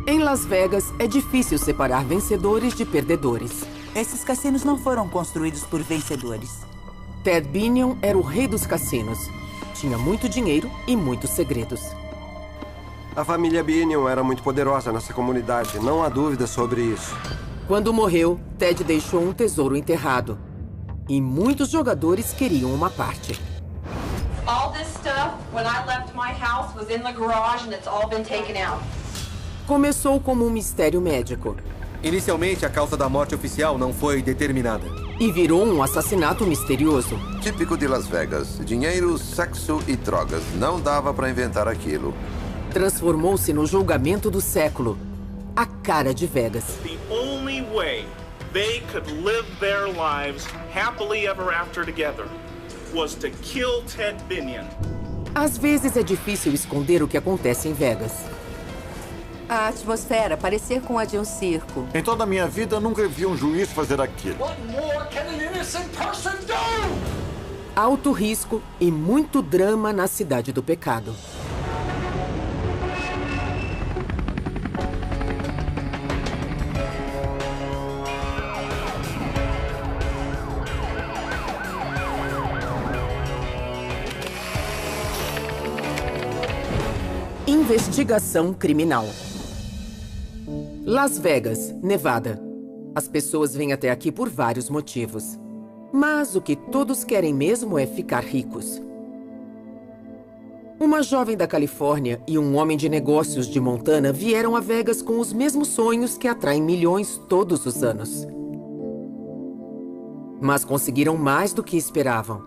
Em Las Vegas, é difícil separar vencedores de perdedores. Esses cassinos não foram construídos por vencedores. Ted Binion era o rei dos cassinos. Tinha muito dinheiro e muitos segredos. A família Binion era muito poderosa nessa comunidade, não há dúvida sobre isso. Quando morreu, Ted deixou um tesouro enterrado. E muitos jogadores queriam uma parte. All this stuff, when I left my house, was in the garage and it's all been taken out. Começou como um mistério médico. Inicialmente, a causa da morte oficial não foi determinada. E virou um assassinato misterioso. Típico de Las Vegas. Dinheiro, sexo e drogas. Não dava pra inventar aquilo. Transformou-se no julgamento do século. A cara de Vegas. The only way they could live their lives happily ever after together was to kill Ted Binion. Às vezes é difícil esconder o que acontece em Vegas. A atmosfera parecia com a de um circo. Em toda a minha vida, nunca vi um juiz fazer aquilo. What more can an innocent person do? Alto risco e muito drama na cidade do pecado. Investigação criminal. Las Vegas, Nevada. As pessoas vêm até aqui por vários motivos. Mas o que todos querem mesmo é ficar ricos. Uma jovem da Califórnia e um homem de negócios de Montana vieram a Vegas com os mesmos sonhos que atraem milhões todos os anos. Mas conseguiram mais do que esperavam.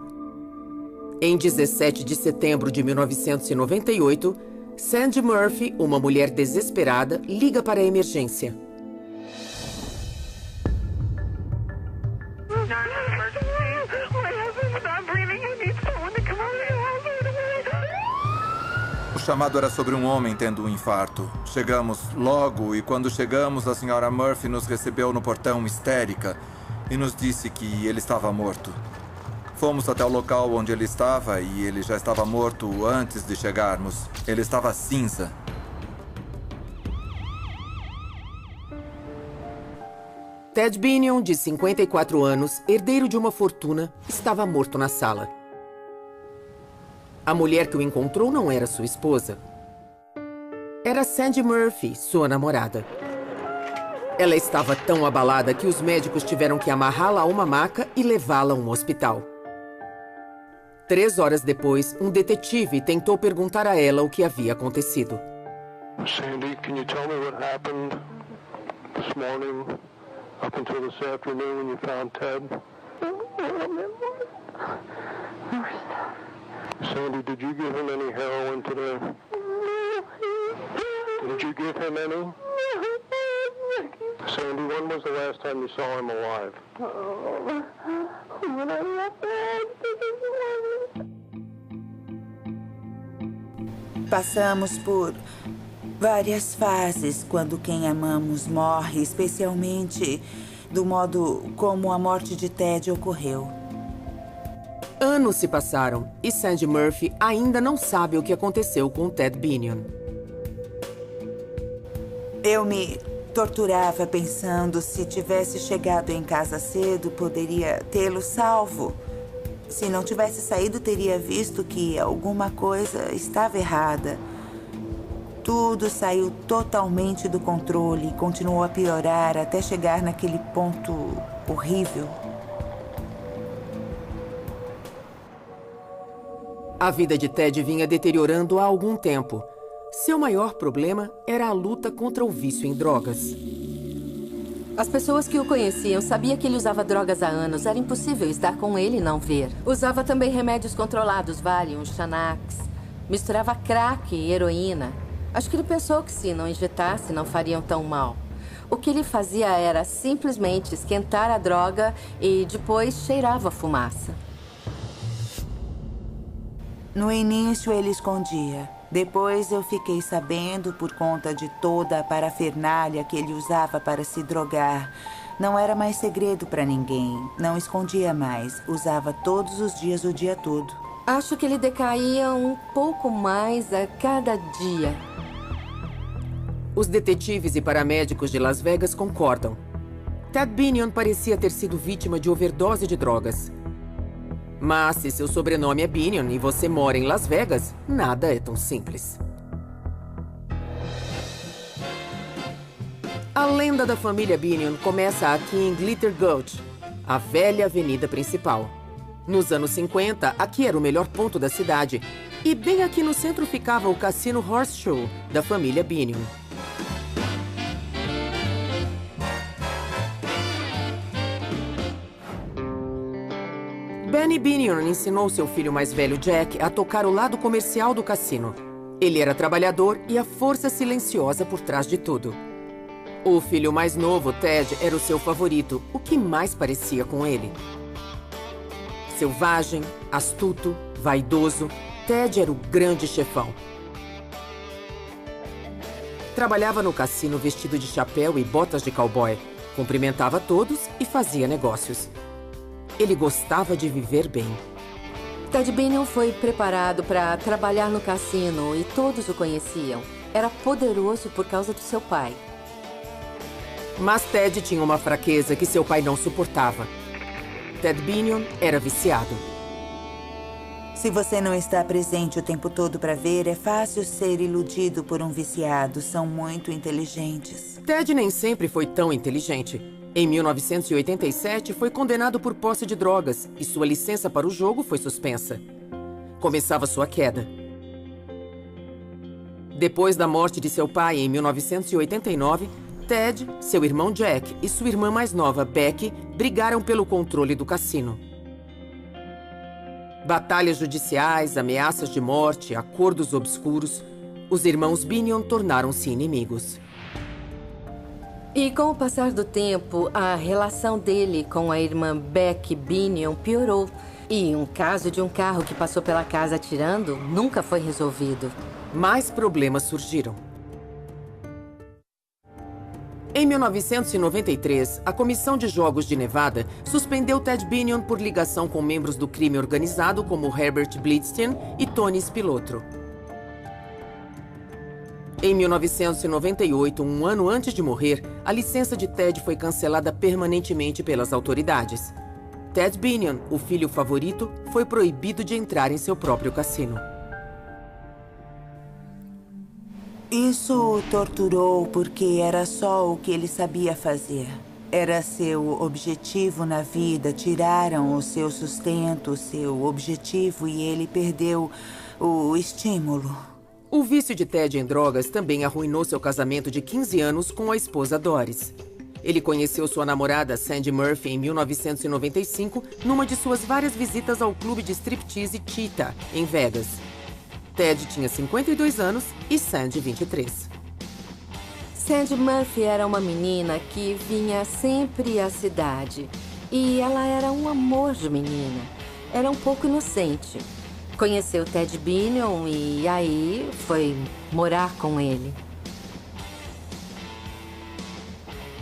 Em 17 de setembro de 1998, Sandy Murphy, uma mulher desesperada, liga para a emergência. O chamado era sobre um homem tendo um infarto. Chegamos logo e quando chegamos, a senhora Murphy nos recebeu no portão histérica e nos disse que ele estava morto. Fomos até o local onde ele estava e ele já estava morto antes de chegarmos. Ele estava cinza. Ted Binion, de 54 anos, herdeiro de uma fortuna, estava morto na sala. A mulher que o encontrou não era sua esposa. Era Sandy Murphy, sua namorada. Ela estava tão abalada que os médicos tiveram que amarrá-la a uma maca e levá-la a um hospital. 3 horas depois, um detetive tentou perguntar a ela o que havia acontecido. Sandy, can you tell me what happened this morning up until this afternoon when you found Ted? Sandy, did you give him any heroin today? Did you give him any? Sandy, when was the last time you saw him alive? When I left bed. Passamos por várias fases quando quem amamos morre, especialmente do modo como a morte de Ted ocorreu. Anos se passaram e Sandy Murphy ainda não sabe o que aconteceu com Ted Binion. Eu me torturava pensando se tivesse chegado em casa cedo, poderia tê-lo salvo. Se não tivesse saído, teria visto que alguma coisa estava errada. Tudo saiu totalmente do controle e continuou a piorar até chegar naquele ponto horrível. A vida de Ted vinha deteriorando há algum tempo. Seu maior problema era a luta contra o vício em drogas. As pessoas que o conheciam sabiam que ele usava drogas há anos. Era impossível estar com ele e não ver. Usava também remédios controlados, Valium, Xanax. Misturava crack e heroína. Acho que ele pensou que se não injetasse, não fariam tão mal. O que ele fazia era simplesmente esquentar a droga e depois cheirava a fumaça. No início, ele escondia. Depois eu fiquei sabendo por conta de toda a parafernália que ele usava para se drogar. Não era mais segredo para ninguém. Não escondia mais. Usava todos os dias, o dia todo. Acho que ele decaía um pouco mais a cada dia. Os detetives e paramédicos de Las Vegas concordam. Ted Binion parecia ter sido vítima de overdose de drogas. Mas se seu sobrenome é Binion e você mora em Las Vegas, nada é tão simples. A lenda da família Binion começa aqui em Glitter Gulch, a velha avenida principal. Nos anos 50, aqui era o melhor ponto da cidade. E bem aqui no centro ficava o cassino Horseshoe, da família Binion. Benny Binion ensinou seu filho mais velho, Jack, a tocar o lado comercial do cassino. Ele era trabalhador e a força silenciosa por trás de tudo. O filho mais novo, Ted, era o seu favorito, o que mais parecia com ele. Selvagem, astuto, vaidoso, Ted era o grande chefão. Trabalhava no cassino vestido de chapéu e botas de cowboy, cumprimentava todos e fazia negócios. Ele gostava de viver bem. Ted Binion foi preparado para trabalhar no cassino e todos o conheciam. Era poderoso por causa do seu pai. Mas Ted tinha uma fraqueza que seu pai não suportava. Ted Binion era viciado. Se você não está presente o tempo todo para ver, é fácil ser iludido por um viciado. São muito inteligentes. Ted nem sempre foi tão inteligente. Em 1987, foi condenado por posse de drogas e sua licença para o jogo foi suspensa. Começava sua queda. Depois da morte de seu pai em 1989, Ted, seu irmão Jack e sua irmã mais nova, Becky, brigaram pelo controle do cassino. Batalhas judiciais, ameaças de morte, acordos obscuros. Os irmãos Binion tornaram-se inimigos. E com o passar do tempo, a relação dele com a irmã Becky Binion piorou. E um caso de um carro que passou pela casa atirando nunca foi resolvido. Mais problemas surgiram. Em 1993, a Comissão de Jogos de Nevada suspendeu Ted Binion por ligação com membros do crime organizado como Herbert Blitzstein e Tony Spilotro. Em 1998, um ano antes de morrer, a licença de Ted foi cancelada permanentemente pelas autoridades. Ted Binion, o filho favorito, foi proibido de entrar em seu próprio cassino. Isso o torturou porque era só o que ele sabia fazer. Era seu objetivo na vida. Tiraram o seu sustento, o seu objetivo, e ele perdeu o estímulo. O vício de Ted em drogas também arruinou seu casamento de 15 anos com a esposa Doris. Ele conheceu sua namorada Sandy Murphy em 1995, numa de suas várias visitas ao clube de striptease Cheetah, em Vegas. Ted tinha 52 anos e Sandy 23. Sandy Murphy era uma menina que vinha sempre à cidade. E ela era um amor de menina. Era um pouco inocente. Conheceu Ted Binion e aí foi morar com ele.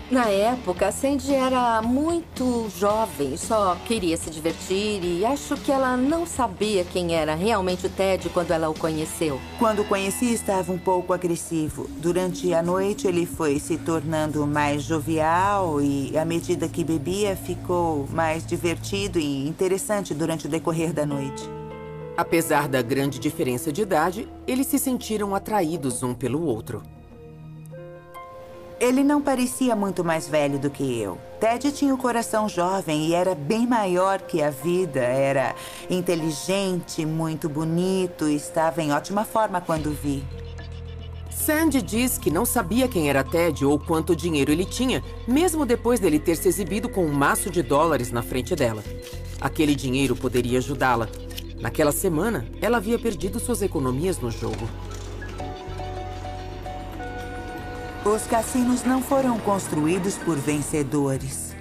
Na época, Sandy era muito jovem, só queria se divertir e acho que ela não sabia quem era realmente o Ted quando ela o conheceu. Quando o conheci, estava um pouco agressivo. Durante a noite, ele foi se tornando mais jovial e, à medida que bebia, ficou mais divertido e interessante durante o decorrer da noite. Apesar da grande diferença de idade, eles se sentiram atraídos um pelo outro. Ele não parecia muito mais velho do que eu. Ted tinha o coração jovem e era bem maior que a vida. Era inteligente, muito bonito e estava em ótima forma quando vi. Sandy diz que não sabia quem era Ted ou quanto dinheiro ele tinha, mesmo depois dele ter se exibido com um maço de dólares na frente dela. Aquele dinheiro poderia ajudá-la. Naquela semana, ela havia perdido suas economias no jogo. Os cassinos não foram construídos por vencedores.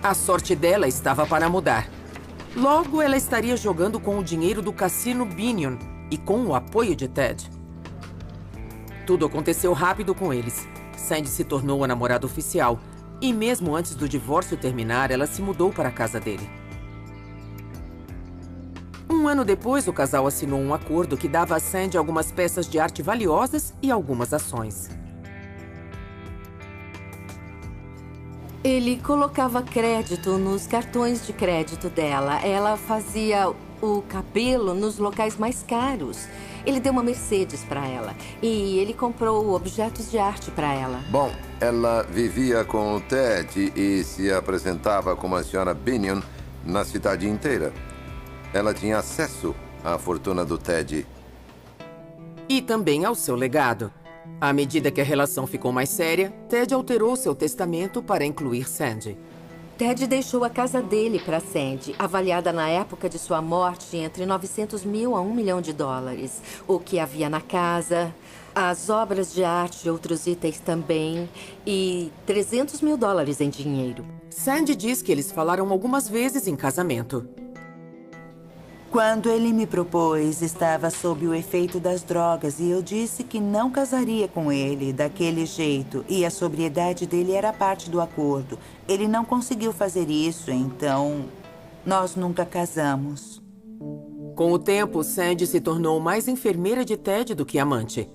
A sorte dela estava para mudar. Logo, ela estaria jogando com o dinheiro do cassino Binion e com o apoio de Ted. Tudo aconteceu rápido com eles. Sandy se tornou a namorada oficial e mesmo antes do divórcio terminar, ela se mudou para a casa dele. Um ano depois, o casal assinou um acordo que dava a Sandy algumas peças de arte valiosas e algumas ações. Ele colocava crédito nos cartões de crédito dela. Ela fazia o cabelo nos locais mais caros. Ele deu uma Mercedes para ela. E ele comprou objetos de arte para ela. Bom, ela vivia com o Ted e se apresentava como a senhora Binion na cidade inteira. Ela tinha acesso à fortuna do Ted. E também ao seu legado. À medida que a relação ficou mais séria, Ted alterou seu testamento para incluir Sandy. Ted deixou a casa dele para Sandy, avaliada na época de sua morte entre 900 mil a $1 milhão. O que havia na casa, as obras de arte e outros itens também, e $300 mil em dinheiro. Sandy diz que eles falaram algumas vezes em casamento. Quando ele me propôs, estava sob o efeito das drogas e eu disse que não casaria com ele daquele jeito. E a sobriedade dele era parte do acordo. Ele não conseguiu fazer isso, então nós nunca casamos. Com o tempo, Sandy se tornou mais enfermeira de Ted do que amante.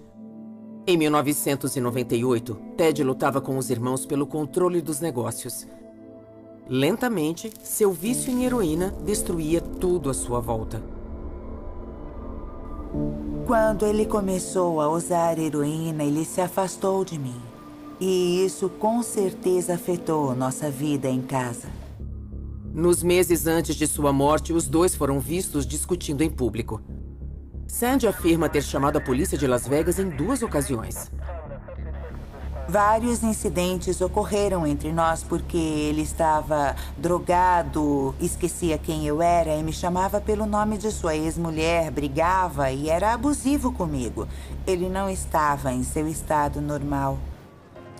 Em 1998, Ted lutava com os irmãos pelo controle dos negócios. Lentamente, seu vício em heroína destruía tudo à sua volta. Quando ele começou a usar heroína, ele se afastou de mim. E isso com certeza afetou nossa vida em casa. Nos meses antes de sua morte, os dois foram vistos discutindo em público. Sandy afirma ter chamado a polícia de Las Vegas em 2 ocasiões. Vários incidentes ocorreram entre nós porque ele estava drogado, esquecia quem eu era e me chamava pelo nome de sua ex-mulher, brigava e era abusivo comigo. Ele não estava em seu estado normal.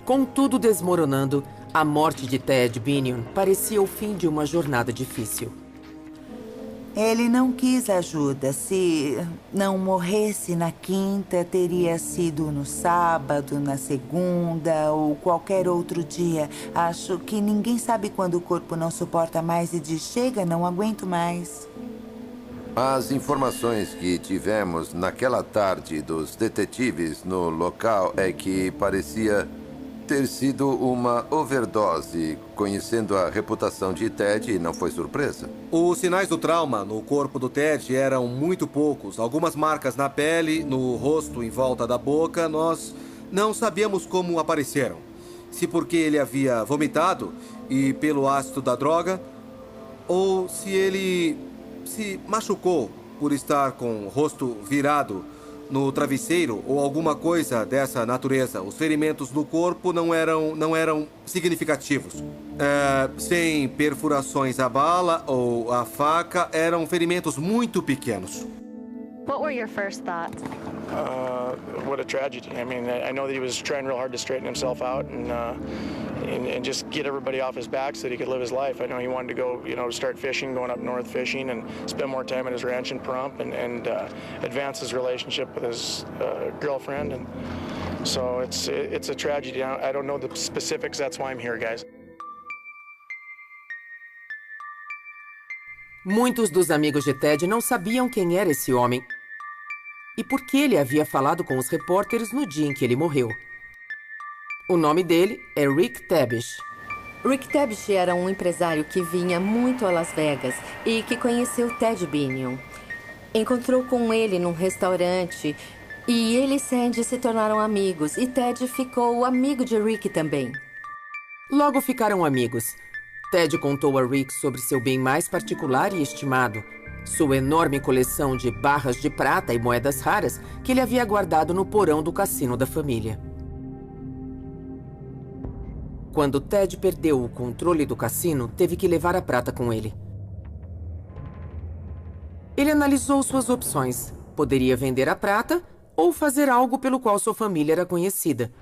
Com tudo desmoronando, a morte de Ted Binion parecia o fim de uma jornada difícil. Ele não quis ajuda. Se não morresse na quinta, teria sido no sábado, na segunda ou qualquer outro dia. Acho que ninguém sabe quando o corpo não suporta mais e diz, chega, não aguento mais. As informações que tivemos naquela tarde dos detetives no local é que parecia ter sido uma overdose. Conhecendo a reputação de Ted, não foi surpresa. Os sinais do trauma no corpo do Ted eram muito poucos. Algumas marcas na pele, no rosto, em volta da boca. Nós não sabíamos como apareceram. Se porque ele havia vomitado e pelo ácido da droga, ou se ele se machucou por estar com o rosto virado no travesseiro ou alguma coisa dessa natureza. Os ferimentos no corpo não eram significativos. Sem perfurações à bala ou à faca, eram ferimentos muito pequenos. What were your first thoughts? What a tragedy. I mean, I know that he was trying real hard to straighten himself out and just get everybody off his back so that he could live his life. I know he wanted to go, start fishing, going up north fishing, and spend more time at his ranch in Pahrump and advance his relationship with his girlfriend. And so it's a tragedy. I don't know the specifics. That's why I'm here, guys. Muitos dos amigos de Ted não sabiam quem era esse homem e por que ele havia falado com os repórteres no dia em que ele morreu. O nome dele é Rick Tabish. Rick Tabish era um empresário que vinha muito a Las Vegas e que conheceu Ted Binion. Encontrou com ele num restaurante e ele e Sandy se tornaram amigos e Ted ficou amigo de Rick também. Logo ficaram amigos. Ted contou a Rick sobre seu bem mais particular e estimado, sua enorme coleção de barras de prata e moedas raras que ele havia guardado no porão do cassino da família. Quando Ted perdeu o controle do cassino, teve que levar a prata com ele. Ele analisou suas opções. Poderia vender a prata ou fazer algo pelo qual sua família era conhecida: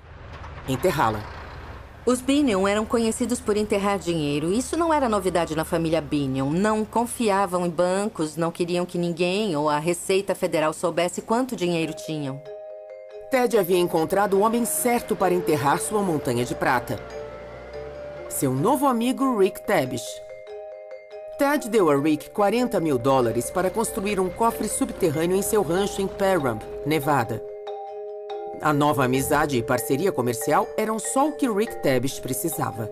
enterrá-la. Os Binion eram conhecidos por enterrar dinheiro. Isso não era novidade na família Binion. Não confiavam em bancos, não queriam que ninguém ou a Receita Federal soubesse quanto dinheiro tinham. Ted havia encontrado o homem certo para enterrar sua montanha de prata: seu novo amigo Rick Tabish. Ted deu a Rick $40 mil para construir um cofre subterrâneo em seu rancho em Pahrump, Nevada. A nova amizade e parceria comercial eram só o que Rick Tabish precisava.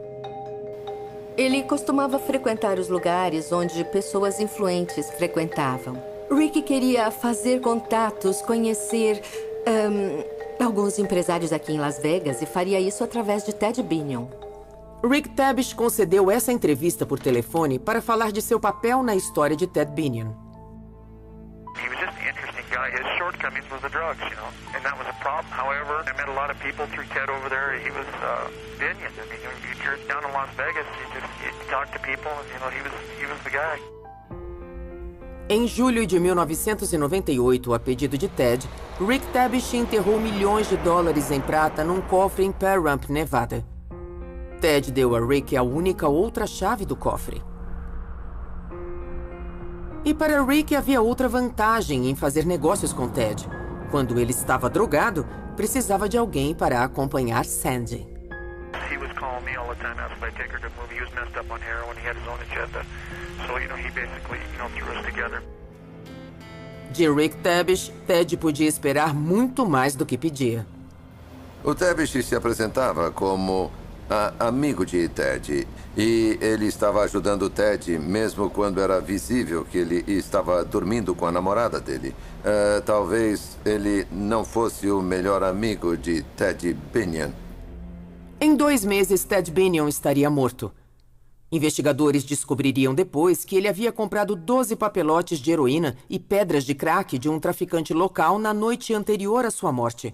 Ele costumava frequentar os lugares onde pessoas influentes frequentavam. Rick queria fazer contatos, conhecer alguns empresários aqui em Las Vegas e faria isso através de Ted Binion. Rick Tabish concedeu essa entrevista por telefone para falar de seu papel na história de Ted Binion. He was just an interesting guy. His shortcomings was the drugs, and that was a problem. However, I met a lot of people through Ted over there. He was Binion. I mean, you're down in Las Vegas, you talk to people, and he was the guy. Em julho de 1998, a pedido de Ted, Rick Tabish enterrou milhões de dólares em prata num cofre em Pahrump, Nevada. Ted deu a Rick a única outra chave do cofre. E para Rick havia outra vantagem em fazer negócios com Ted. Quando ele estava drogado, precisava de alguém para acompanhar Sandy. He was calling me all the time, asking if I'd take her to a movie. He was messed up on heroin. He had his own agenda. So, he basically, threw us together. De Rick Tabish, Ted podia esperar muito mais do que pedia. O Tabish se apresentava como amigo de Ted. E ele estava ajudando Ted mesmo quando era visível que ele estava dormindo com a namorada dele. Talvez ele não fosse o melhor amigo de Ted Binion. Em 2 meses, Ted Binion estaria morto. Investigadores descobririam depois que ele havia comprado 12 papelotes de heroína e pedras de crack de um traficante local na noite anterior à sua morte.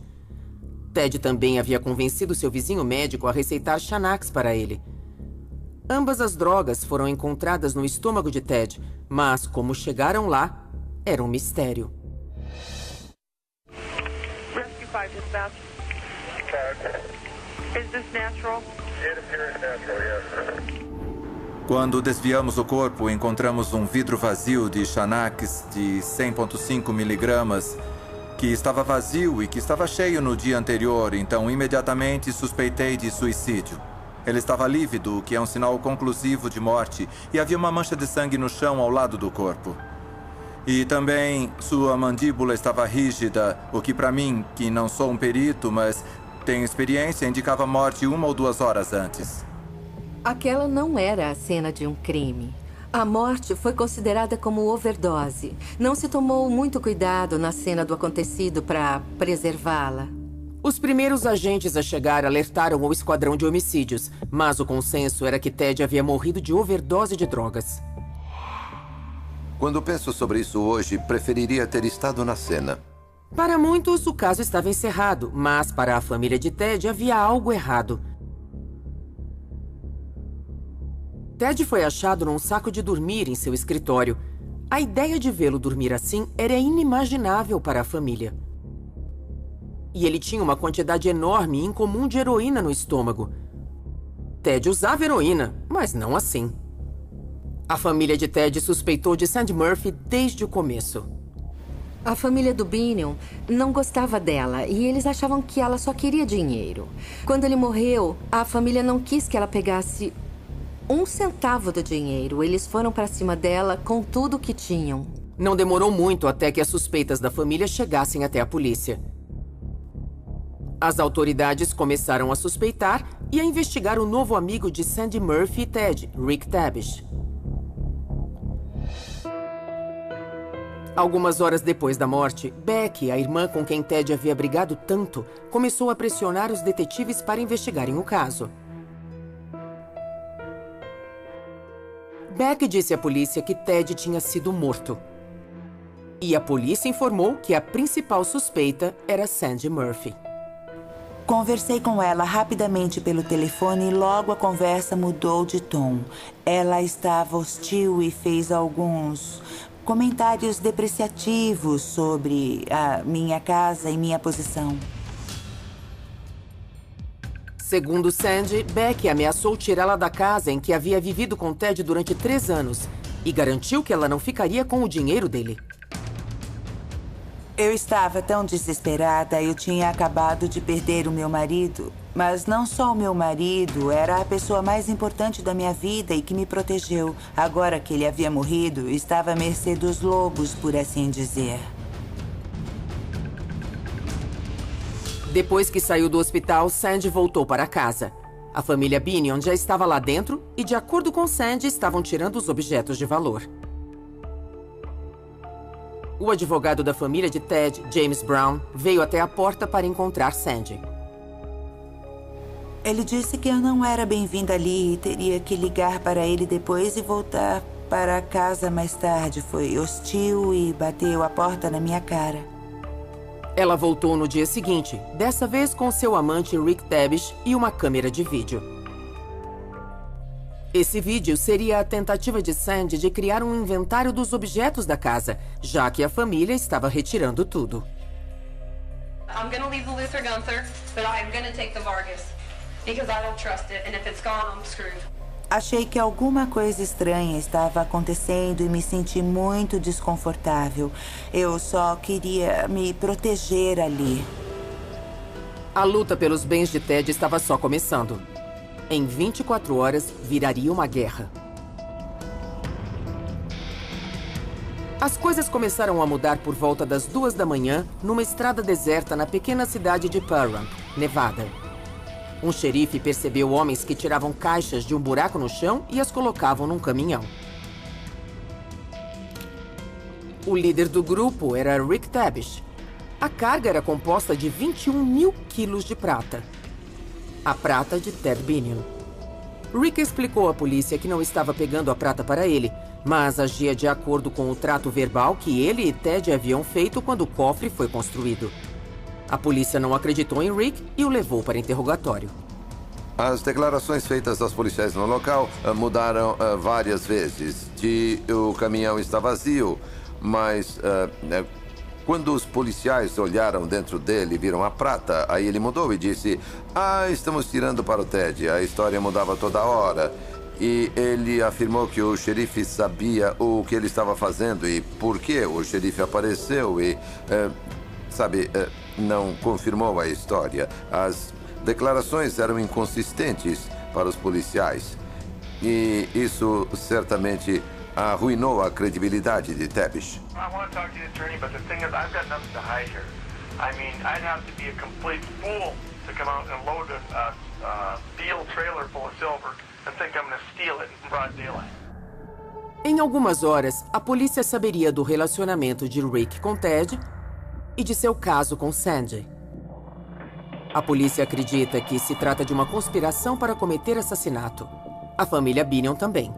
Ted também havia convencido seu vizinho médico a receitar Xanax para ele. Ambas as drogas foram encontradas no estômago de Ted, mas como chegaram lá, era um mistério. Rescue 5 dispatch. Is this natural? It appears natural, yes. Quando desviamos o corpo, encontramos um vidro vazio de Xanax de 100,5 miligramas, que estava vazio e que estava cheio no dia anterior, então imediatamente suspeitei de suicídio. Ele estava lívido, o que é um sinal conclusivo de morte, e havia uma mancha de sangue no chão ao lado do corpo. E também sua mandíbula estava rígida, o que para mim, que não sou um perito, mas tenho experiência, indicava morte 1 ou 2 horas antes. Aquela não era a cena de um crime. A morte foi considerada como overdose. Não se tomou muito cuidado na cena do acontecido para preservá-la. Os primeiros agentes a chegar alertaram o esquadrão de homicídios, mas o consenso era que Ted havia morrido de overdose de drogas. Quando penso sobre isso hoje, preferiria ter estado na cena. Para muitos, o caso estava encerrado, mas para a família de Ted havia algo errado. Ted foi achado num saco de dormir em seu escritório. A ideia de vê-lo dormir assim era inimaginável para a família. E ele tinha uma quantidade enorme e incomum de heroína no estômago. Ted usava heroína, mas não assim. A família de Ted suspeitou de Sandy Murphy desde o começo. A família do Binion não gostava dela e eles achavam que ela só queria dinheiro. Quando ele morreu, a família não quis que ela pegasse 1 centavo do dinheiro. Eles foram para cima dela com tudo o que tinham. Não demorou muito até que as suspeitas da família chegassem até a polícia. As autoridades começaram a suspeitar e a investigar o novo amigo de Sandy Murphy e Ted, Rick Tabish. Algumas horas depois da morte, Becky, a irmã com quem Ted havia brigado tanto, começou a pressionar os detetives para investigarem o caso. Becky disse à polícia que Ted tinha sido morto. E a polícia informou que a principal suspeita era Sandy Murphy. Conversei com ela rapidamente pelo telefone e logo a conversa mudou de tom. Ela estava hostil e fez alguns comentários depreciativos sobre a minha casa e minha posição. Segundo Sandy, Becky ameaçou tirá-la da casa em que havia vivido com Ted durante 3 anos e garantiu que ela não ficaria com o dinheiro dele. Eu estava tão desesperada, eu tinha acabado de perder o meu marido Mas não só o meu marido, era a pessoa mais importante da minha vida e que me protegeu. Agora que ele havia morrido, estava à mercê dos lobos, por assim dizer. Depois que saiu do hospital, Sandy voltou para casa. A família Binion já estava lá dentro e, de acordo com Sandy, estavam tirando os objetos de valor. O advogado da família de Ted, James Brown, veio até a porta para encontrar Sandy. Ele disse que eu não era bem-vinda ali e teria que ligar para ele depois e voltar para casa mais tarde. Foi hostil e bateu a porta na minha cara. Ela voltou no dia seguinte, dessa vez com seu amante Rick Tabish e uma câmera de vídeo. Esse vídeo seria a tentativa de Sandy de criar um inventário dos objetos da casa, já que a família estava retirando tudo. I'm gonna leave the Luther Gunther, but I'm gonna take the Vargas. Because I don't trust it, and if it's gone, I'm screwed. Achei que alguma coisa estranha estava acontecendo e me senti muito desconfortável. Eu só queria me proteger ali. A luta pelos bens de Ted estava só começando. Em 24 horas, viraria uma guerra. As coisas começaram a mudar por volta das 2 da manhã, numa estrada deserta na pequena cidade de Pahrump, Nevada. Um xerife percebeu homens que tiravam caixas de um buraco no chão e as colocavam num caminhão. O líder do grupo era Rick Tabish. A carga era composta de 21 mil quilos de prata. A prata de Ted Binion. Rick explicou à polícia que não estava pegando a prata para ele, mas agia de acordo com o trato verbal que ele e Ted haviam feito quando o cofre foi construído. A polícia não acreditou em Rick e o levou para interrogatório. As declarações feitas aos policiais no local mudaram várias vezes. O caminhão está vazio, mas quando os policiais olharam dentro dele e viram a prata, aí ele mudou e disse: estamos tirando para o Ted. A história mudava toda hora. E ele afirmou que o xerife sabia o que ele estava fazendo e por que o xerife apareceu e, não confirmou a história. As declarações eram inconsistentes para os policiais. E isso certamente arruinou a credibilidade de Tabish. I want to talk to the attorney, but the thing is, I've got nothing to hide here. I mean, I'd have to be a complete fool to come out and load a steel trailer full of silver and think I'm going to steal it in broad daylight. Em algumas horas, a polícia saberia do relacionamento de Rick com Ted e de seu caso com Sandy. A polícia acredita que se trata de uma conspiração para cometer assassinato. A família Binion também.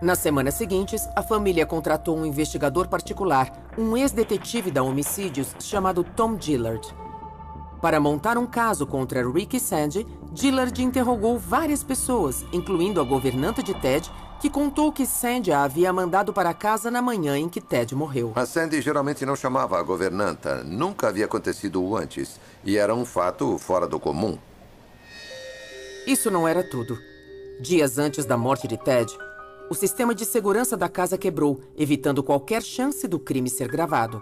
Nas semanas seguintes, a família contratou um investigador particular, um ex-detetive da homicídios chamado Tom Gillard. Para montar um caso contra Rick e Sandy, Gillard interrogou várias pessoas, incluindo a governanta de Ted, que contou que Sandy a havia mandado para casa na manhã em que Ted morreu. A Sandy geralmente não chamava a governanta. Nunca havia acontecido antes. E era um fato fora do comum. Isso não era tudo. Dias antes da morte de Ted, o sistema de segurança da casa quebrou, evitando qualquer chance do crime ser gravado.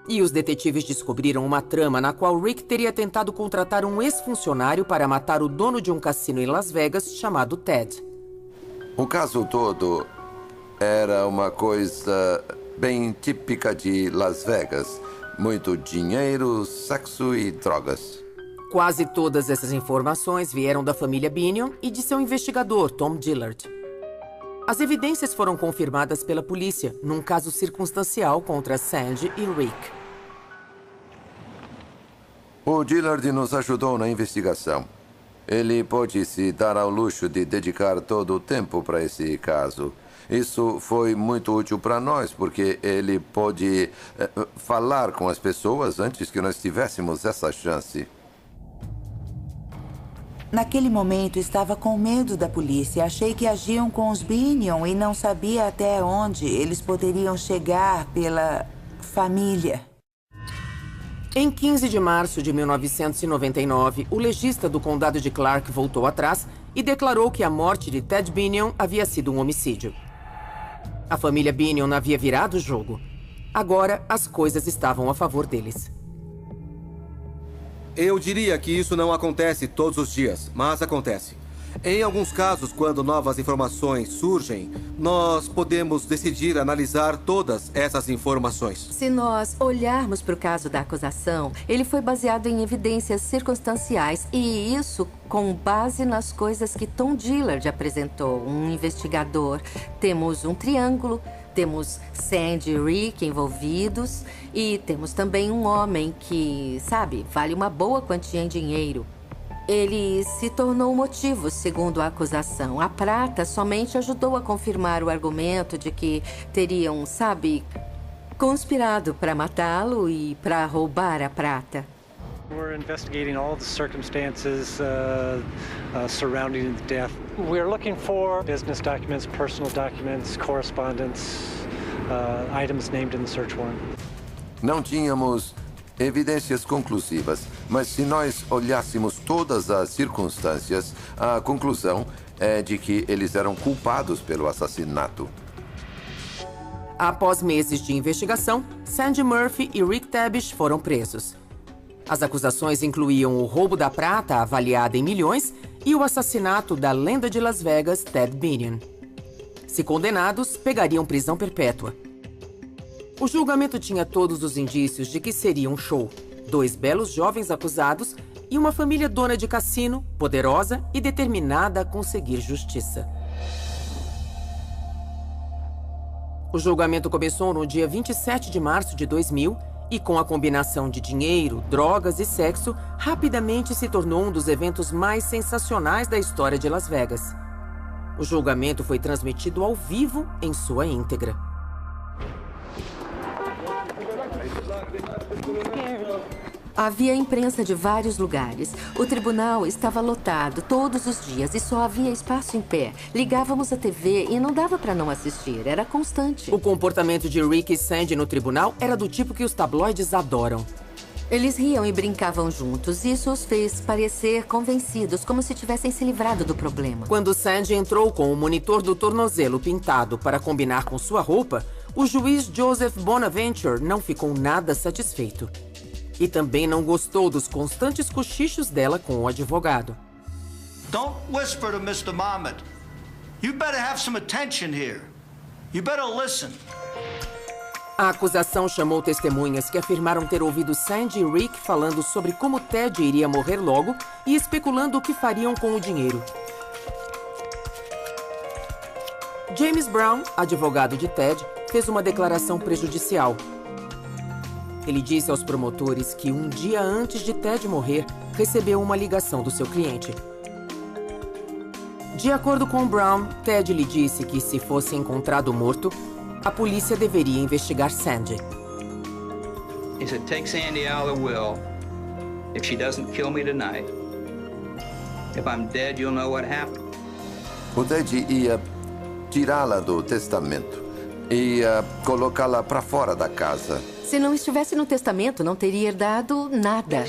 E os detetives descobriram uma trama na qual Rick teria tentado contratar um ex-funcionário para matar o dono de um cassino em Las Vegas chamado Ted. O caso todo era uma coisa bem típica de Las Vegas. Muito dinheiro, sexo e drogas. Quase todas essas informações vieram da família Binion e de seu investigador, Tom Gillard. As evidências foram confirmadas pela polícia, num caso circunstancial contra Sandy e Rick. O Gillard nos ajudou na investigação. Ele pôde se dar ao luxo de dedicar todo o tempo para esse caso. Isso foi muito útil para nós, porque ele pôde falar com as pessoas antes que nós tivéssemos essa chance. Naquele momento, estava com medo da polícia. Achei que agiam com os Binion e não sabia até onde eles poderiam chegar pela família. Em 15 de março de 1999, o legista do condado de Clark voltou atrás e declarou que a morte de Ted Binion havia sido um homicídio. A família Binion havia virado o jogo. Agora, as coisas estavam a favor deles. Eu diria que isso não acontece todos os dias, mas acontece. Em alguns casos, quando novas informações surgem, nós podemos decidir analisar todas essas informações. Se nós olharmos para o caso da acusação, ele foi baseado em evidências circunstanciais e isso com base nas coisas que Tom Dillard apresentou, um investigador. Temos um triângulo, temos Sandy e Rick envolvidos e temos também um homem que, sabe, vale uma boa quantia em dinheiro. Ele se tornou o motivo, segundo a acusação. A prata somente ajudou a confirmar o argumento de que teriam, sabe, conspirado para matá-lo e para roubar a prata. We're investigating all the circumstances surrounding the death. We're looking for business documents, personal documents, correspondence, items named in the search warrant. Não tínhamos evidências conclusivas, mas se nós olhássemos todas as circunstâncias, a conclusão é de que eles eram culpados pelo assassinato. Após meses de investigação, Sandy Murphy e Rick Tabish foram presos. As acusações incluíam o roubo da prata, avaliada em milhões, e o assassinato da lenda de Las Vegas, Ted Binion. Se condenados, pegariam prisão perpétua. O julgamento tinha todos os indícios de que seria um show. 2 belos jovens acusados e uma família dona de cassino, poderosa e determinada a conseguir justiça. O julgamento começou no dia 27 de março de 2000 e, com a combinação de dinheiro, drogas e sexo, rapidamente se tornou um dos eventos mais sensacionais da história de Las Vegas. O julgamento foi transmitido ao vivo em sua íntegra. Havia imprensa de vários lugares. O tribunal estava lotado todos os dias e só havia espaço em pé. Ligávamos a TV e não dava para não assistir. Era constante. O comportamento de Rick e Sandy no tribunal era do tipo que os tabloides adoram. Eles riam e brincavam juntos. Isso os fez parecer convencidos, como se tivessem se livrado do problema. Quando Sandy entrou com o monitor do tornozelo pintado para combinar com sua roupa, o juiz Joseph Bonaventure não ficou nada satisfeito. E também não gostou dos constantes cochichos dela com o advogado. Don't whisper to Mr. Mohammed. You better have some attention here. You better listen. A acusação chamou testemunhas que afirmaram ter ouvido Sandy e Rick falando sobre como Ted iria morrer logo e especulando o que fariam com o dinheiro. James Brown, advogado de Ted, fez uma declaração prejudicial. Ele disse aos promotores que um dia antes de Ted morrer, recebeu uma ligação do seu cliente. De acordo com Brown, Ted lhe disse que se fosse encontrado morto, a polícia deveria investigar Sandy. He said, "Take Sandy out of the will. If she doesn't kill me tonight, if I'm dead, you'll know what happened." O Ted ia tirá-la do testamento e colocá-la para fora da casa. Se não estivesse no testamento, não teria herdado nada.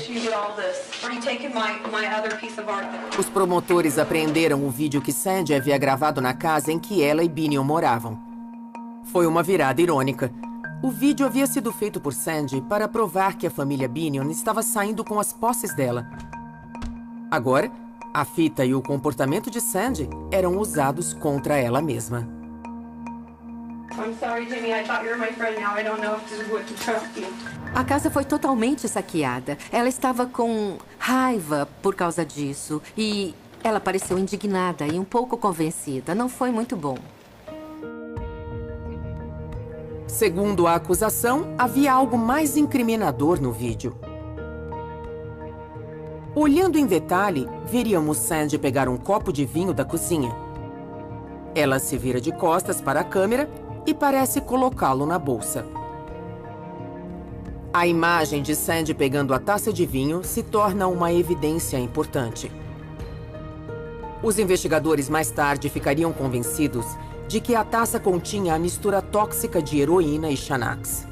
Os promotores apreenderam o vídeo que Sandy havia gravado na casa em que ela e Binion moravam. Foi uma virada irônica. O vídeo havia sido feito por Sandy para provar que a família Binion estava saindo com as posses dela. Agora, a fita e o comportamento de Sandy eram usados contra ela mesma. A casa foi totalmente saqueada. Ela estava com raiva por causa disso. E ela pareceu indignada e um pouco convencida. Não foi muito bom. Segundo a acusação, havia algo mais incriminador no vídeo. Olhando em detalhe, veríamos Sandy pegar um copo de vinho da cozinha. Ela se vira de costas para a câmera e parece colocá-lo na bolsa. A imagem de Sandy pegando a taça de vinho se torna uma evidência importante. Os investigadores mais tarde ficariam convencidos de que a taça continha a mistura tóxica de heroína e Xanax.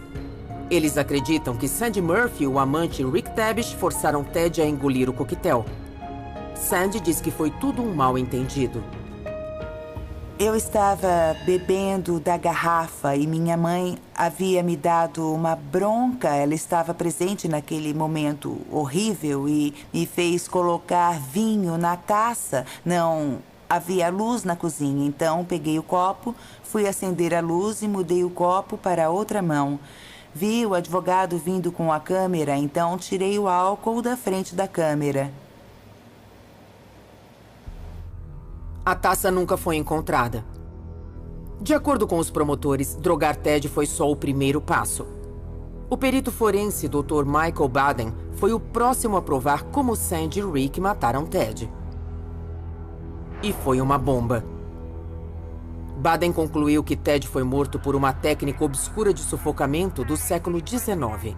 Eles acreditam que Sandy Murphy e o amante Rick Tabish forçaram Ted a engolir o coquetel. Sandy diz que foi tudo um mal-entendido. Eu estava bebendo da garrafa e minha mãe havia me dado uma bronca. Ela estava presente naquele momento horrível e me fez colocar vinho na taça. Não havia luz na cozinha, então peguei o copo, fui acender a luz e mudei o copo para a outra mão. Vi o advogado vindo com a câmera, então tirei o álcool da frente da câmera. A taça nunca foi encontrada. De acordo com os promotores, drogar Ted foi só o primeiro passo. O perito forense Dr. Michael Baden foi o próximo a provar como Sandy e Rick mataram Ted. E foi uma bomba. Baden concluiu que Ted foi morto por uma técnica obscura de sufocamento do século XIX.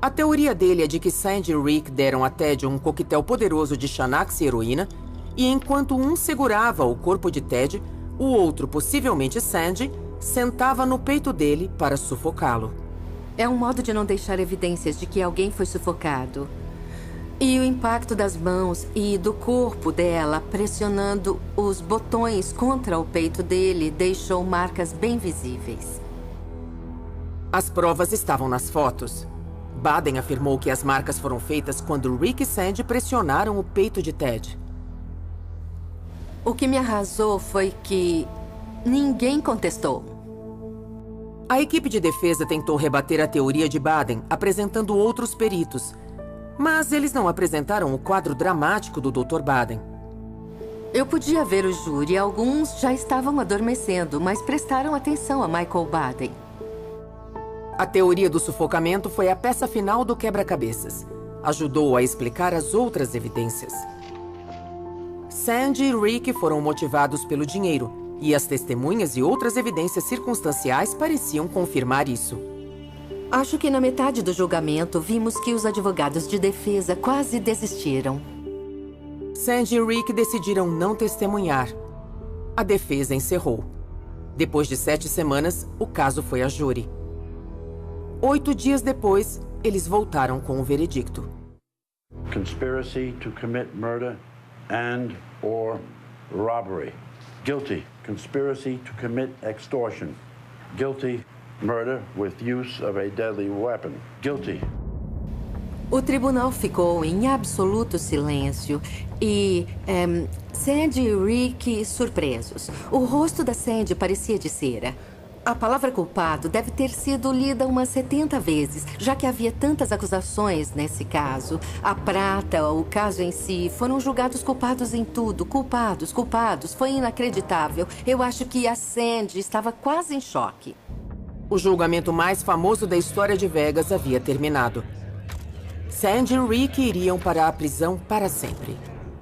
A teoria dele é de que Sandy e Rick deram a Ted um coquetel poderoso de Xanax e heroína, e enquanto um segurava o corpo de Ted, o outro, possivelmente Sandy, sentava no peito dele para sufocá-lo. É um modo de não deixar evidências de que alguém foi sufocado. E o impacto das mãos e do corpo dela pressionando os botões contra o peito dele deixou marcas bem visíveis. As provas estavam nas fotos. Baden afirmou que as marcas foram feitas quando Rick e Sandy pressionaram o peito de Ted. O que me arrasou foi que ninguém contestou. A equipe de defesa tentou rebater a teoria de Baden, apresentando outros peritos. Mas eles não apresentaram o quadro dramático do Dr. Baden. Eu podia ver o júri. Alguns já estavam adormecendo, mas prestaram atenção a Michael Baden. A teoria do sufocamento foi a peça final do quebra-cabeças. Ajudou a explicar as outras evidências. Sandy e Rick foram motivados pelo dinheiro, e as testemunhas e outras evidências circunstanciais pareciam confirmar isso. Acho que na metade do julgamento vimos que os advogados de defesa quase desistiram. Sandy e Rick decidiram não testemunhar. A defesa encerrou. Depois de 7 semanas, o caso foi a júri. 8 dias depois, eles voltaram com o veredicto. Conspiracy to commit murder and or robbery. Guilty. Conspiracy to commit extortion. Guilty. Murder with use of a deadly weapon. Guilty. O tribunal ficou em absoluto silêncio e Sandy e Rick surpresos. O rosto da Sandy parecia de cera. A palavra culpado deve ter sido lida umas 70 vezes, já que havia tantas acusações nesse caso. A prata, o caso em si, foram julgados culpados em tudo. Culpados, culpados. Foi inacreditável. Eu acho que a Sandy estava quase em choque. O julgamento mais famoso da história de Vegas havia terminado. Sandy e Rick iriam para a prisão para sempre.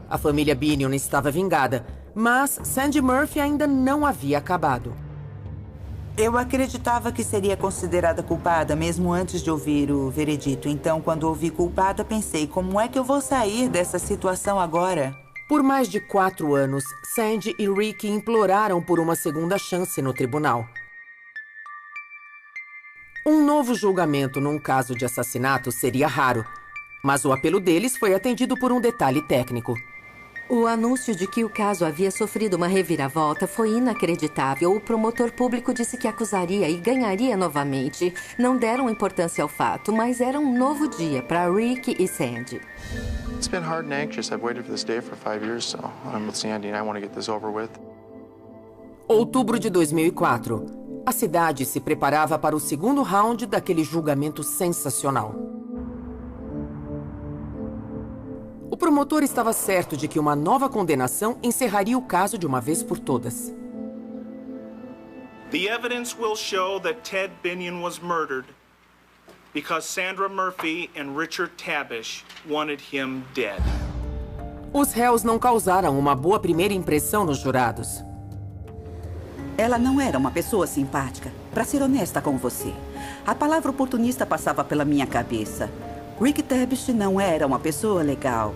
A família Binion estava vingada, mas Sandy Murphy ainda não havia acabado. Eu acreditava que seria considerada culpada mesmo antes de ouvir o veredito. Então, quando ouvi culpada, pensei, como é que eu vou sair dessa situação agora? Por mais de 4 anos, Sandy e Rick imploraram por uma segunda chance no tribunal. Um novo julgamento num caso de assassinato seria raro, mas o apelo deles foi atendido por um detalhe técnico. O anúncio de que o caso havia sofrido uma reviravolta foi inacreditável. O promotor público disse que acusaria e ganharia novamente. Não deram importância ao fato, mas era um novo dia para Rick e Sandy. It's been hard and anxious. I've waited for this day for 5 years, so I'm with Sandy and I want to get this over with. Outubro de 2004. A cidade se preparava para o segundo round daquele julgamento sensacional. O promotor estava certo de que uma nova condenação encerraria o caso de uma vez por todas. The evidence will show that Ted Binion was murdered because Sandra Murphy and Richard Tabish wanted him dead. Os réus não causaram uma boa primeira impressão nos jurados. Ela não era uma pessoa simpática, para ser honesta com você. A palavra oportunista passava pela minha cabeça. Rick Tabish não era uma pessoa legal.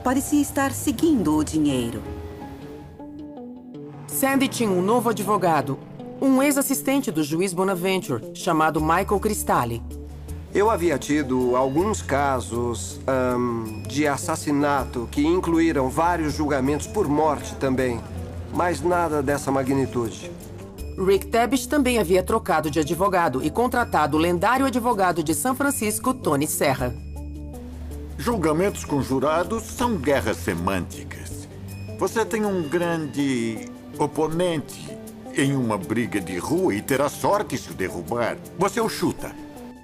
Parecia estar seguindo o dinheiro. Sandy tinha um novo advogado, um ex-assistente do juiz Bonaventure, chamado Michael Cristalli. Eu havia tido alguns casos de assassinato que incluíram vários julgamentos por morte também. mas nada dessa magnitude. Rick Tabish também havia trocado de advogado e contratado o lendário advogado de São Francisco, Tony Serra. Julgamentos com jurados são guerras semânticas. Você tem um grande oponente em uma briga de rua e terá sorte se o derrubar. Você o chuta.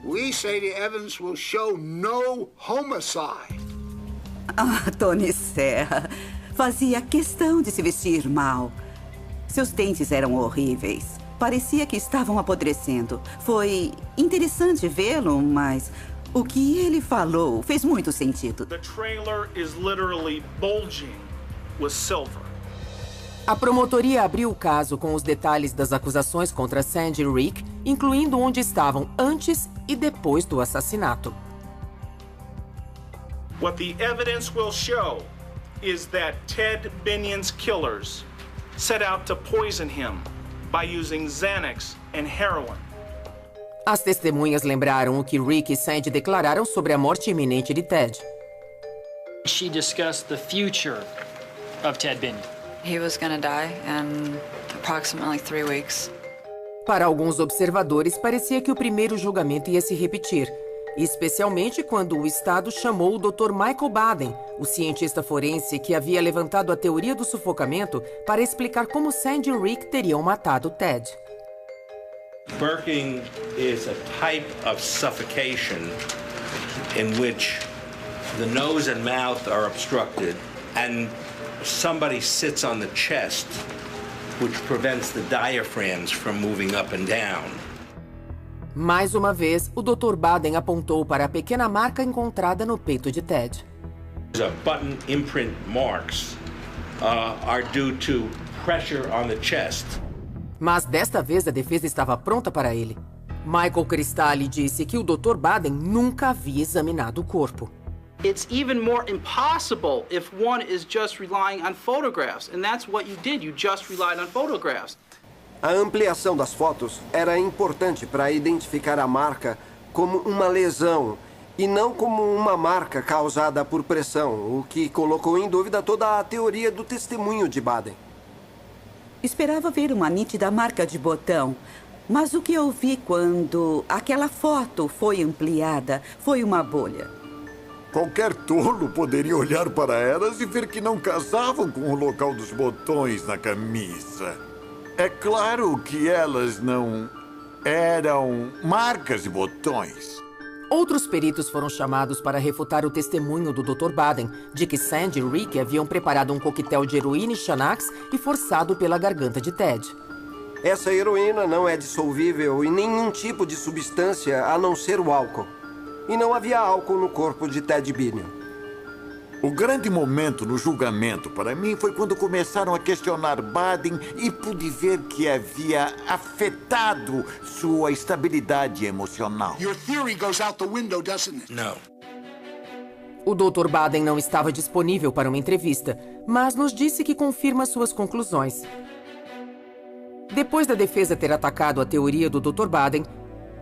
We say the evidence will show no homicide. Ah, Tony Serra fazia questão de se vestir mal. Seus dentes eram horríveis. Parecia que estavam apodrecendo. Foi interessante vê-lo, mas o que ele falou fez muito sentido. The trailer is literally bulging with silver. A promotoria abriu o caso com os detalhes das acusações contra Sandy e Rick, incluindo onde estavam antes e depois do assassinato. What the evidence will show is that Ted Binion's killers set out to poison him by using Xanax and heroin. As testemunhas lembraram o que Rick e Sandy declararam sobre a morte iminente de Ted. She discussed the future of Ted Binion. He was going to die in approximately 3 weeks. Para alguns observadores, parecia que o primeiro julgamento ia se repetir, especialmente quando o Estado chamou o Dr. Michael Baden, o cientista forense que havia levantado a teoria do sufocamento para explicar como Sandy e Rick teriam matado Ted. Burking is a type of suffocation in which the nose and mouth are obstructed and somebody sits on the chest, which prevents the diaphragms from moving up and down. Mais uma vez, o Dr. Baden apontou para a pequena marca encontrada no peito de Ted. The button imprint marks are due to pressure on the chest. Mas desta vez a defesa estava pronta para ele. Michael Cristalli disse que o Dr. Baden nunca havia examinado o corpo. It's even more impossible if one is just relying on photographs, and that's what you did. You just relied on photographs. A ampliação das fotos era importante para identificar a marca como uma lesão e não como uma marca causada por pressão, o que colocou em dúvida toda a teoria do testemunho de Baden. Esperava ver uma nítida marca de botão, mas o que eu vi quando aquela foto foi ampliada foi uma bolha. Qualquer tolo poderia olhar para elas e ver que não casavam com o local dos botões na camisa. É claro que elas não eram marcas de botões. Outros peritos foram chamados para refutar o testemunho do Dr. Baden de que Sandy e Rick haviam preparado um coquetel de heroína e Xanax e forçado pela garganta de Ted. Essa heroína não é dissolvível em nenhum tipo de substância a não ser o álcool. E não havia álcool no corpo de Ted Binion. O grande momento no julgamento para mim foi quando começaram a questionar Baden e pude ver que havia afetado sua estabilidade emocional. Your theory goes out the window, doesn't it? No. O Dr. Baden não estava disponível para uma entrevista, mas nos disse que confirma suas conclusões. Depois da defesa ter atacado a teoria do Dr. Baden,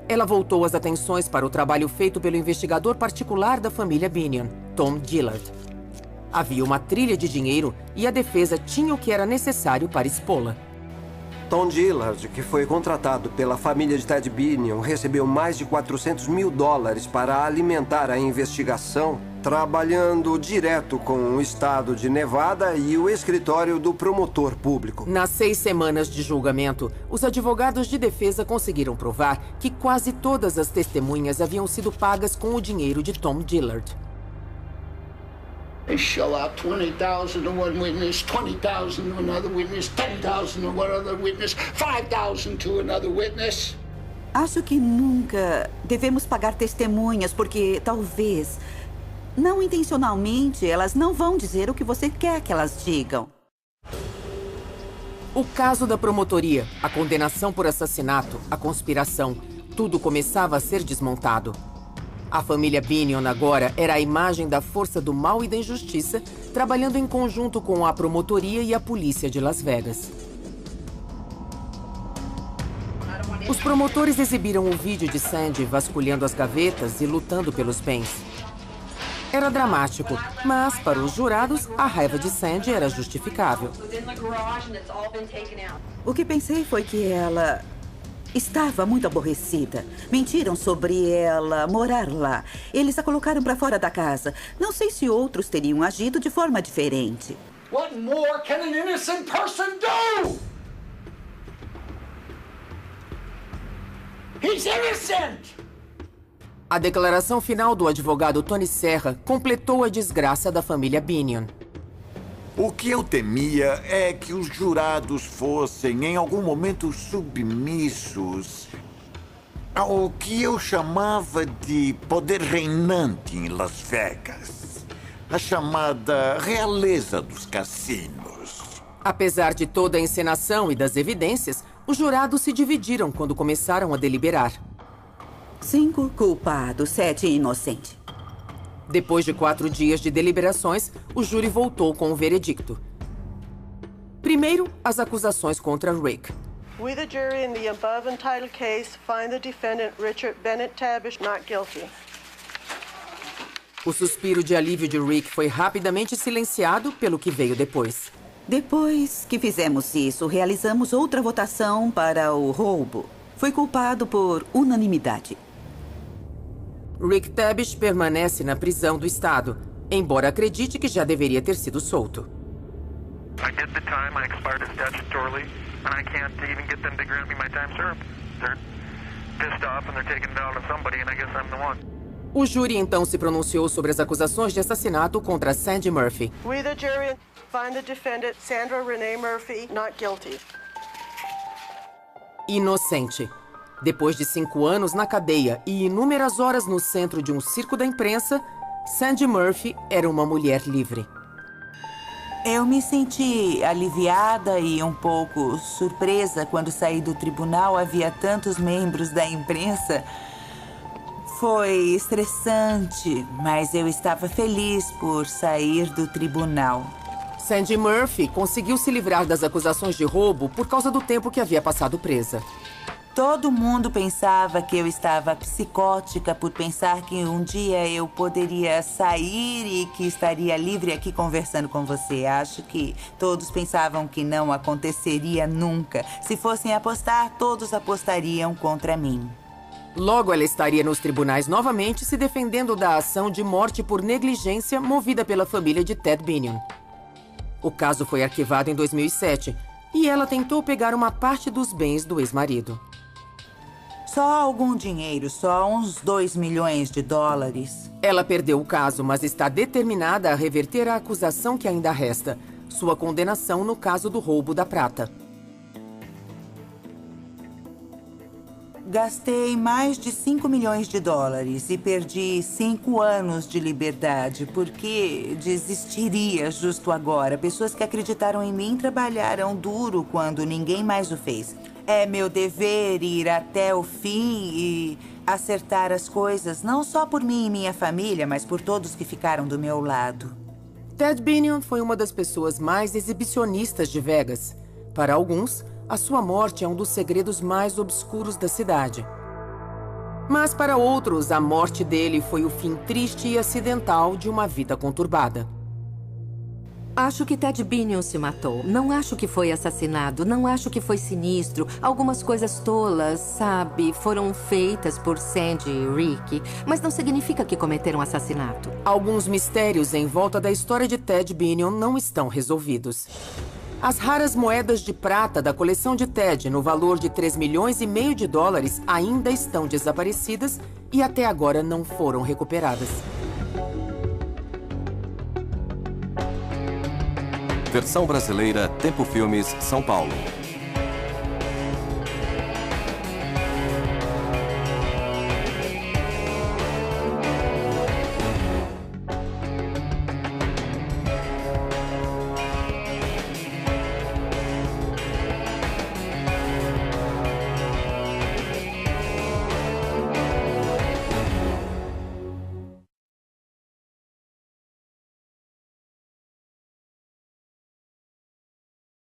ela voltou as atenções para o trabalho feito pelo investigador particular da família Binion, Tom Dillard. Havia uma trilha de dinheiro e a defesa tinha o que era necessário para expô-la. Tom Dillard, que foi contratado pela família de Ted Binion, recebeu mais de $400 mil para alimentar a investigação, trabalhando direto com o estado de Nevada e o escritório do promotor público. Nas 6 semanas de julgamento, os advogados de defesa conseguiram provar que quase todas as testemunhas haviam sido pagas com o dinheiro de Tom Dillard. They shell out $20,000 to one witness, $20,000 to another witness, $10,000 to one other witness, $5,000 to another witness. Acho que nunca devemos pagar testemunhas porque talvez, não intencionalmente, elas não vão dizer o que você quer que elas digam. O caso da promotoria, a condenação por assassinato, a conspiração, tudo começava a ser desmontado. A família Binion agora era a imagem da força do mal e da injustiça, trabalhando em conjunto com a promotoria e a polícia de Las Vegas. Os promotores exibiram o vídeo de Sandy vasculhando as gavetas e lutando pelos bens. era dramático, mas para os jurados, a raiva de Sandy era justificável. O que pensei foi que ela estava muito aborrecida. Mentiram sobre ela morar lá. Eles a colocaram para fora da casa. Não sei se outros teriam agido de forma diferente. What more can an innocent person do? He's innocent! A declaração final do advogado Tony Serra completou a desgraça da família Binion. O que eu temia é que os jurados fossem, em algum momento, submissos ao que eu chamava de poder reinante em Las Vegas. A chamada realeza dos cassinos. Apesar de toda a encenação e das evidências, os jurados se dividiram quando começaram a deliberar. 5 culpados, 7 inocentes. Depois de 4 dias de deliberações, o júri voltou com o veredicto. Primeiro, as acusações contra Rick. We, the jury, in the above entitled case, find the defendant Richard Bennett Tabish not guilty. O suspiro de alívio de Rick foi rapidamente silenciado pelo que veio depois. Depois que fizemos isso, realizamos outra votação para o roubo. Foi culpado por unanimidade. Rick Tabish permanece na prisão do estado, embora acredite que já deveria ter sido solto. I did the time, I expired it statutorily, and I can't even get them to grant me my time served. They're pissed off and they're taking it out on somebody, and I guess I'm the one. O júri então se pronunciou sobre as acusações de assassinato contra Sandy Murphy. We, the jury, find the defendant Sandra Renee Murphy not guilty. Inocente. Depois de 5 anos na cadeia e inúmeras horas no centro de um circo da imprensa, Sandy Murphy era uma mulher livre. Eu me senti aliviada e um pouco surpresa quando saí do tribunal. Havia tantos membros da imprensa. Foi estressante, mas eu estava feliz por sair do tribunal. Sandy Murphy conseguiu se livrar das acusações de roubo por causa do tempo que havia passado presa. Todo mundo pensava que eu estava psicótica por pensar que um dia eu poderia sair e que estaria livre aqui conversando com você. Acho que todos pensavam que não aconteceria nunca. Se fossem apostar, todos apostariam contra mim. Logo, ela estaria nos tribunais novamente se defendendo da ação de morte por negligência movida pela família de Ted Binion. O caso foi arquivado em 2007 e ela tentou pegar uma parte dos bens do ex-marido. Só algum dinheiro, só uns 2 milhões de dólares. Ela perdeu o caso, mas está determinada a reverter a acusação que ainda resta, sua condenação no caso do roubo da prata. Gastei mais de 5 milhões de dólares e perdi 5 anos de liberdade. Por que desistiria justo agora? Pessoas que acreditaram em mim trabalharam duro quando ninguém mais o fez. É meu dever ir até o fim e acertar as coisas, não só por mim e minha família, mas por todos que ficaram do meu lado. Ted Binion foi uma das pessoas mais exibicionistas de Vegas. Para alguns, a sua morte é um dos segredos mais obscuros da cidade. Mas para outros, a morte dele foi o fim triste e acidental de uma vida conturbada. Acho que Ted Binion se matou. Não acho que foi assassinado. Não acho que foi sinistro. Algumas coisas tolas, sabe, foram feitas por Sandy e Rick, mas não significa que cometeram assassinato. Alguns mistérios em volta da história de Ted Binion não estão resolvidos. As raras moedas de prata da coleção de Ted, no valor de 3,5 milhões de dólares, ainda estão desaparecidas e até agora não foram recuperadas. Versão brasileira, Tempo Filmes, São Paulo.